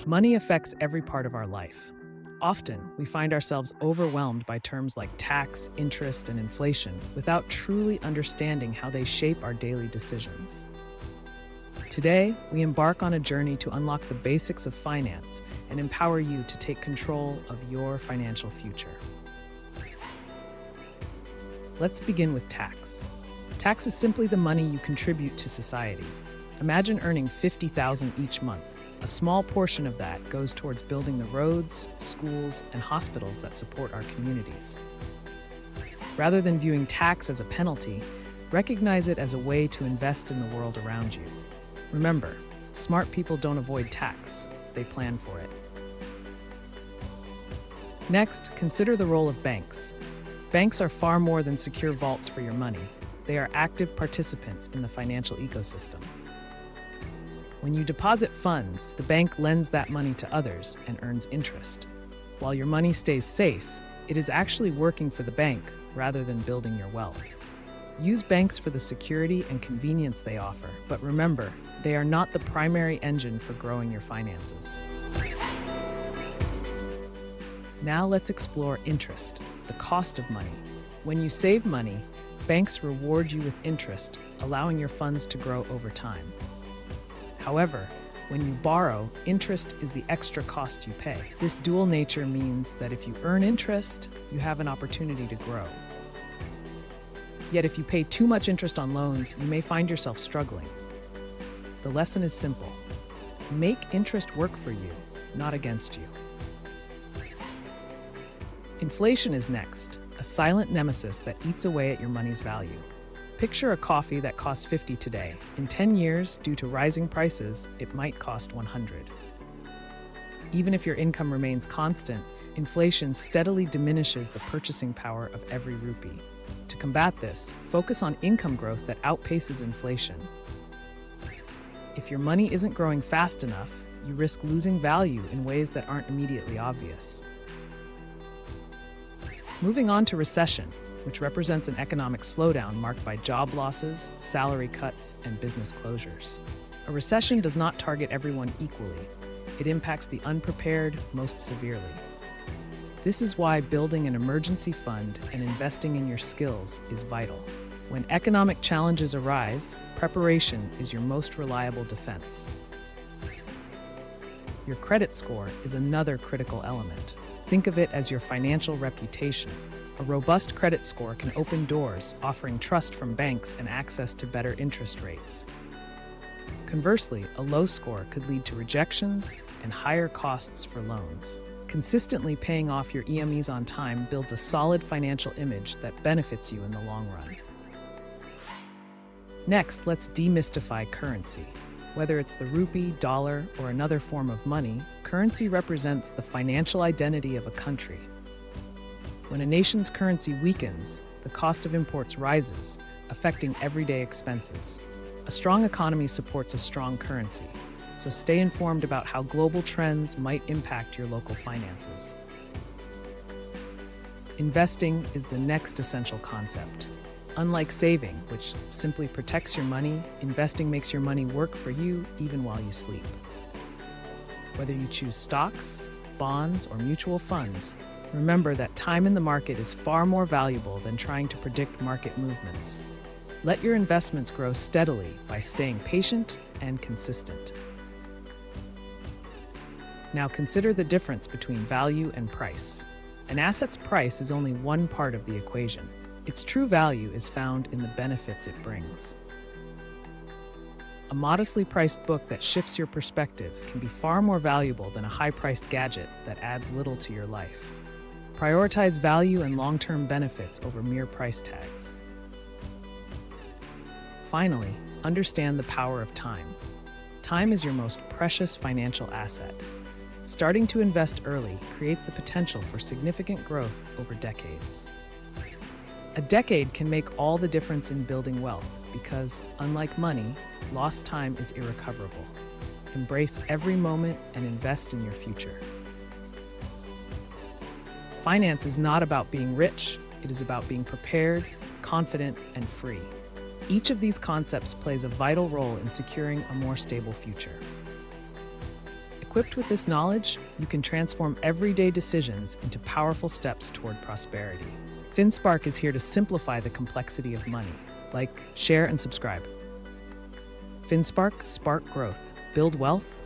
Money affects every part of our life. Often, we find ourselves overwhelmed by terms like tax, interest, and inflation without truly understanding how they shape our daily decisions. Today, we embark on a journey to unlock the basics of finance and empower you to take control of your financial future. Let's begin with tax. Tax is simply the money you contribute to society. Imagine earning $50,000 each month. A small portion of that goes towards building the roads, schools, and hospitals that support our communities. Rather than viewing tax as a penalty, recognize it as a way to invest in the world around you. Remember, smart people don't avoid tax, they plan for it. Next, consider the role of banks. Banks are far more than secure vaults for your money. They are active participants in the financial ecosystem. When you deposit funds, the bank lends that money to others and earns interest. While your money stays safe, it is actually working for the bank rather than building your wealth. Use banks for the security and convenience they offer, but remember, they are not the primary engine for growing your finances. Now let's explore interest, the cost of money. When you save money, banks reward you with interest, allowing your funds to grow over time. However, when you borrow, interest is the extra cost you pay. This dual nature means that if you earn interest, you have an opportunity to grow. Yet if you pay too much interest on loans, you may find yourself struggling. The lesson is simple. Make interest work for you, not against you. Inflation is next, a silent nemesis that eats away at your money's value. Picture a coffee that costs $50 today. In 10 years, due to rising prices, it might cost $100. Even if your income remains constant, inflation steadily diminishes the purchasing power of every rupee. To combat this, focus on income growth that outpaces inflation. If your money isn't growing fast enough, you risk losing value in ways that aren't immediately obvious. Moving on to recession, which represents an economic slowdown marked by job losses, salary cuts, and business closures. A recession does not target everyone equally. It impacts the unprepared most severely. This is why building an emergency fund and investing in your skills is vital. When economic challenges arise, preparation is your most reliable defense. Your credit score is another critical element. Think of it as your financial reputation. A robust credit score can open doors, offering trust from banks and access to better interest rates. Conversely, a low score could lead to rejections and higher costs for loans. Consistently paying off your EMEs on time builds a solid financial image that benefits you in the long run. Next, let's demystify currency. Whether it's the rupee, dollar, or another form of money, currency represents the financial identity of a country. When a nation's currency weakens, the cost of imports rises, affecting everyday expenses. A strong economy supports a strong currency, so stay informed about how global trends might impact your local finances. Investing is the next essential concept. Unlike saving, which simply protects your money, investing makes your money work for you even while you sleep. Whether you choose stocks, bonds, or mutual funds, remember that time in the market is far more valuable than trying to predict market movements. Let your investments grow steadily by staying patient and consistent. Now consider the difference between value and price. An asset's price is only one part of the equation. Its true value is found in the benefits it brings. A modestly priced book that shifts your perspective can be far more valuable than a high-priced gadget that adds little to your life. Prioritize value and long-term benefits over mere price tags. Finally, understand the power of time. Time is your most precious financial asset. Starting to invest early creates the potential for significant growth over decades. A decade can make all the difference in building wealth because, unlike money, lost time is irrecoverable. Embrace every moment and invest in your future. Finance is not about being rich, it is about being prepared, confident, and free. Each of these concepts plays a vital role in securing a more stable future. Equipped with this knowledge, you can transform everyday decisions into powerful steps toward prosperity. FinSpark is here to simplify the complexity of money. Like, share, and subscribe. FinSpark, spark growth, build wealth.